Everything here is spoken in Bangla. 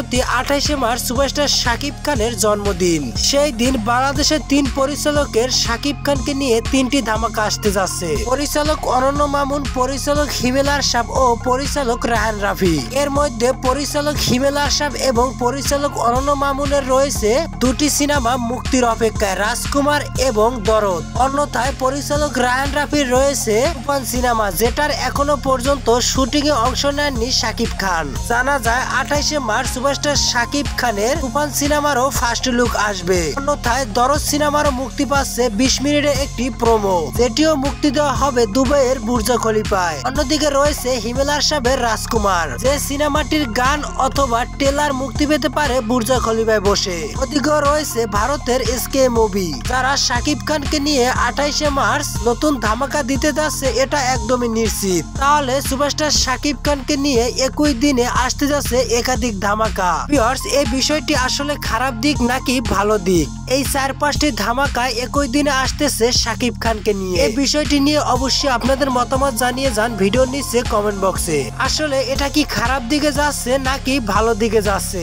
সম্প্রতি 28শে মার্চ সুপারস্টার শাকিব খানের জন্মদিন। সেই দিন বাংলাদেশের 3 পরিচালকের শাকিব খানকে নিয়ে 3টি ধামাকা আসতে যাচ্ছে। পরিচালক অনন্য মামুন, পরিচালক হিমেল আরশাদ ও পরিচালক রায়হান রাফি। এর মধ্যে পরিচালক হিমেল আরশাদ এবং পরিচালক অনন্য মামুনের রয়েছে 2টি সিনেমা মুক্তির অপেক্ষায়, রাজকুমার এবং দরদ। অন্যথায় পরিচালক রায়হান রাফির রয়েছে তুফান সিনেমা, যেটার এখনো পর্যন্ত শুটিং এ অংশ নেননি শাকিব খান। জানা যায় 28শে মার্চ সুপারস্টার শাকিব খানের তুফান সিনেমারও ফার্স্ট লুক আসবে। অন্যথায় দরদ সিনেমারও মুক্তি পাচ্ছে 20 মিনিটের একটি প্রোমো, যেটিও মুক্তি দেওয়া হবে দুবাইয়ের বুর্জ খলিফায়। অন্যদিকে রয়েছে হিমেল আরশাদের রাজকুমার, যে সিনেমাটির গান অথবা ট্রেলার মুক্তি পেতে পারে বুর্জ খলিফায় বসে। ওদিকেও রয়েছে ভারতের এসকে মুভি, যারা শাকিব খানকে নিয়ে 28শে মার্চ নতুন ধামাকা দিতে যাচ্ছে, এটা একদমই নিশ্চিত। তাহলে সুপারস্টার শাকিব খানকে নিয়ে একই দিনে আসতে যাচ্ছে একাধিক ধামাকা। ভিউয়ার্স, এই বিষয়টি আসলে খারাপ দিক নাকি ভালো দিক? এই 4-5টি ধামাকা একই দিনে আসতেছে শাকিব খানকে নিয়ে, এই বিষয়টি নিয়ে অবশ্যই আপনাদের মতামত জানিয়ে যান ভিডিওর নিচে কমেন্ট বক্সে। আসলে এটা কি খারাপ দিকে যাচ্ছে নাকি ভালো দিকে যাচ্ছে?